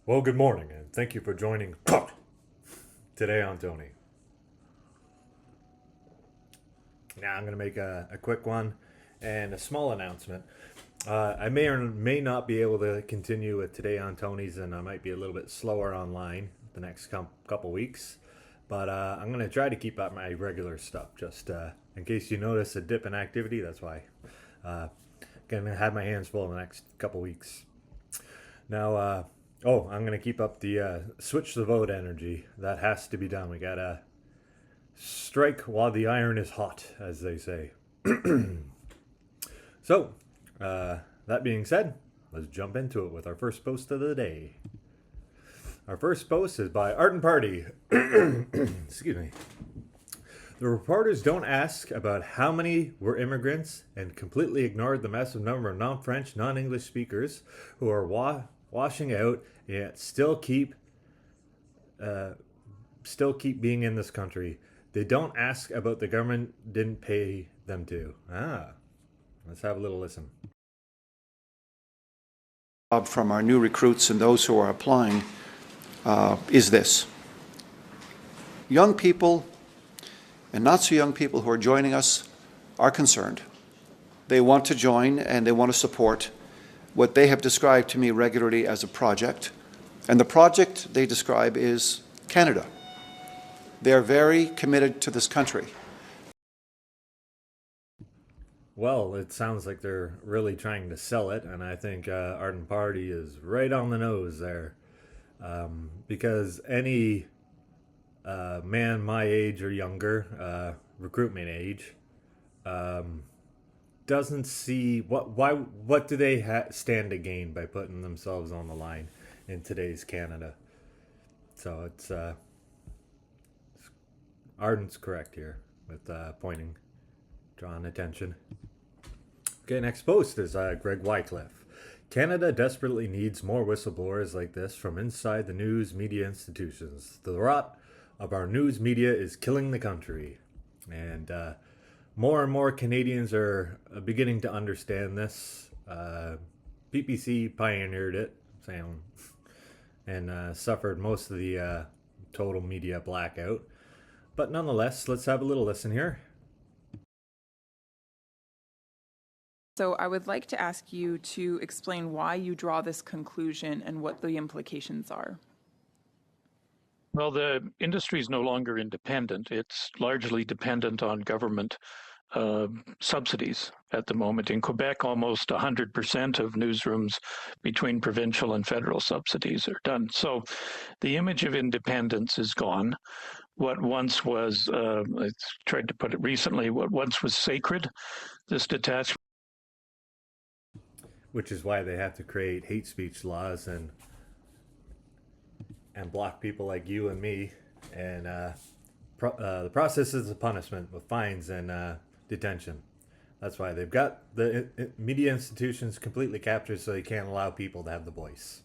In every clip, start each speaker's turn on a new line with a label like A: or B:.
A: Well, good morning, and thank you for joining today on Tony. Now, I'm going to make a quick one and a small announcement. I may or may not be able to continue with Today on Tony's, and I might be a little bit slower online the next couple weeks. But I'm going to try to keep up my regular stuff, just in case you notice a dip in activity. That's why. Going to have my hands full in the next couple weeks. Now, I'm going to keep up the switch the vote energy. That has to be done. We got to strike while the iron is hot, as they say. So, that being said, let's jump into it with our first post of the day. Our first post is by Art and Party. Excuse me. The reporters don't ask about how many were immigrants and completely ignored the massive number of non-French, non-English speakers who are washing out yet still keep being in this country. They don't ask about the government didn't pay them to. Let's have a little listen.
B: From our new recruits and those who are applying is this. Young people and not so young people who are joining us are concerned. They want to join and they want to support what they have described to me regularly as a project. And the project they describe is Canada. They are very committed to this country.
A: Well, it sounds like they're really trying to sell it, and I think Ardent Party is right on the nose there. Because any man my age or younger, recruitment age, doesn't see what do they stand to gain by putting themselves on the line in today's Canada. So it's Arden's correct here with pointing, drawing attention. Okay, next post is Greg Wycliffe. Canada desperately needs more whistleblowers like this from inside the news media institutions. The rot of our news media is killing the country. And more and more Canadians are beginning to understand this. PPC pioneered it, and suffered most of the total media blackout. But nonetheless, let's have a little listen here.
C: So I would like to ask you to explain why you draw this conclusion and what the implications are.
D: Well, the industry is no longer independent. It's largely dependent on government subsidies at the moment. In Quebec, almost 100% of newsrooms between provincial and federal subsidies are done. So the image of independence is gone. What once was, I tried to put it recently, what once was sacred, this detachment.
A: Which is why they have to create hate speech laws and block people like you and me. And the process is a punishment with fines and detention. That's why they've got the media institutions completely captured, so they can't allow people to have the voice.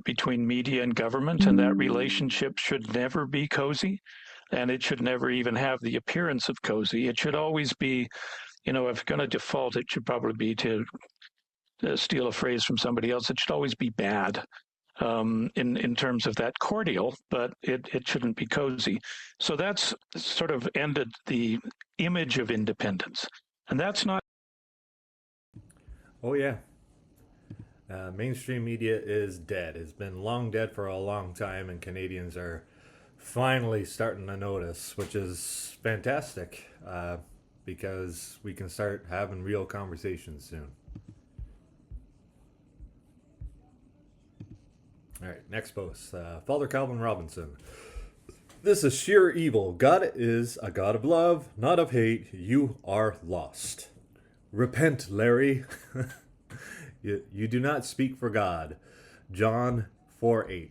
D: Between media and government, and that relationship should never be cozy, and it should never even have the appearance of cozy. It should always be, if going to default, it should probably be, to steal a phrase from somebody else, it should always be bad. In terms of that cordial, but it shouldn't be cozy. So that's sort of ended the image of independence. And that's not.
A: Oh, yeah. Mainstream media is dead. It's been long dead for a long time, and Canadians are finally starting to notice, which is fantastic because we can start having real conversations soon. All right, next post. Father Calvin Robinson. This is sheer evil. God is a God of love, not of hate. You are lost. Repent, Larry. You do not speak for God. John 4:8.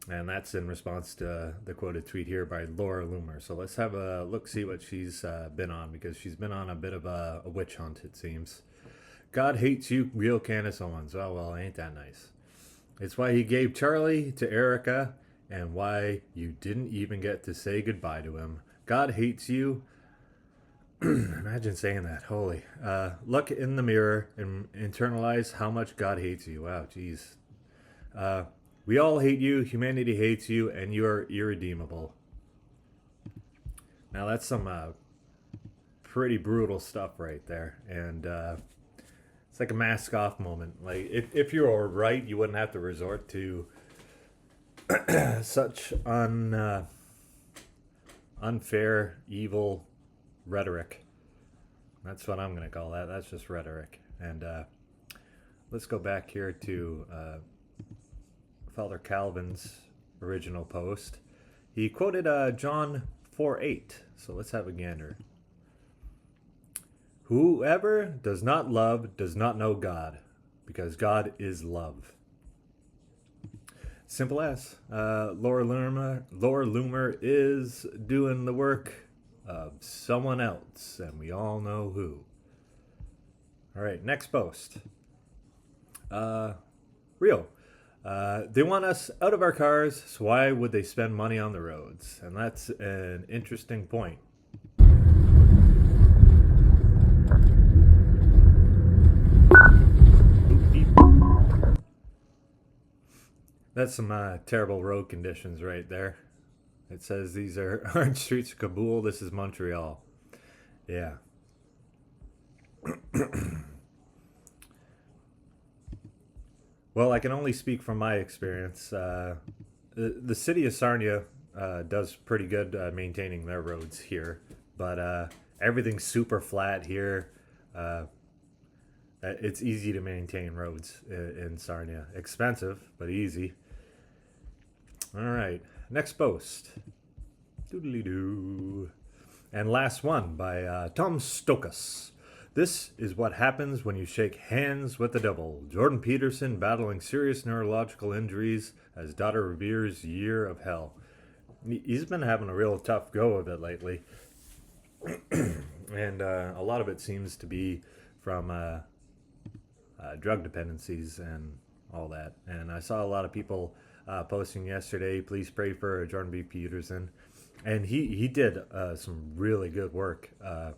A: And that's in response to the quoted tweet here by Laura Loomer. So let's have a look, see what she's been on, because she's been on a bit of a witch hunt, it seems. God hates you, real Candace Owens. Oh, well, ain't that nice. It's why he gave Charlie to Erica, and why you didn't even get to say goodbye to him. God hates you. Imagine saying that. Holy. Look in the mirror and internalize how much God hates you. Wow, jeez. We all hate you, humanity hates you, and you're irredeemable. Now that's some pretty brutal stuff right there. And it's like a mask off moment. Like, if you were right, you wouldn't have to resort to such unfair, evil rhetoric. That's what I'm going to call that. That's just rhetoric. And let's go back here to Father Calvin's original post. He quoted John 4:8. So let's have a gander. Whoever does not love does not know God, because God is love. Simple as. Laura Loomer is doing the work of someone else, and we all know who. All right, next post. Rio. They want us out of our cars, so why would they spend money on the roads? And that's an interesting point. That's some terrible road conditions right there. It says these are aren't streets of Kabul. This is Montreal. Yeah. Well, I can only speak from my experience. The city of Sarnia does pretty good maintaining their roads here, but everything's super flat here. It's easy to maintain roads in Sarnia. Expensive, but easy. All right, next post. Doodly-doo. And last one by Tom Stokas. This is what happens when you shake hands with the devil. Jordan Peterson battling serious neurological injuries as daughter reveres year of hell. He's been having a real tough go of it lately. And a lot of it seems to be from drug dependencies and all that. And I saw a lot of people posting yesterday, please pray for Jordan B. Peterson. And he did some really good work. I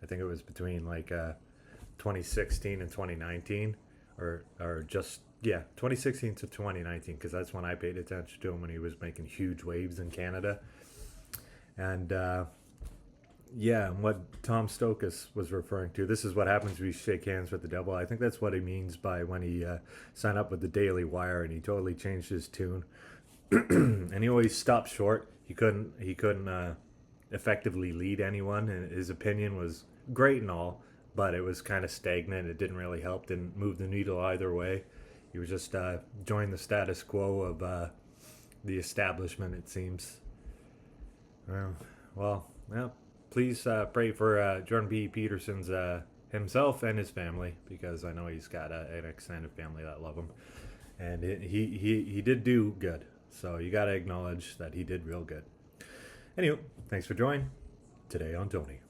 A: think it was between 2016 and 2019, or just 2016 to 2019, because that's when I paid attention to him, when he was making huge waves in Canada. And and what Tom Stokas was referring to, this is what happens when you shake hands with the devil. I think that's what he means by when he signed up with the Daily Wire, and he totally changed his tune. And he always stopped short. He couldn't effectively lead anyone, and his opinion was great and all, but it was kind of stagnant. It didn't really help, didn't move the needle either way. He was just joined the status quo of the establishment, it seems. Please pray for Jordan B. Peterson's himself and his family, because I know he's got an extended family that love him, and he did do good. So you got to acknowledge that he did real good. Anyway, thanks for joining today on Tony.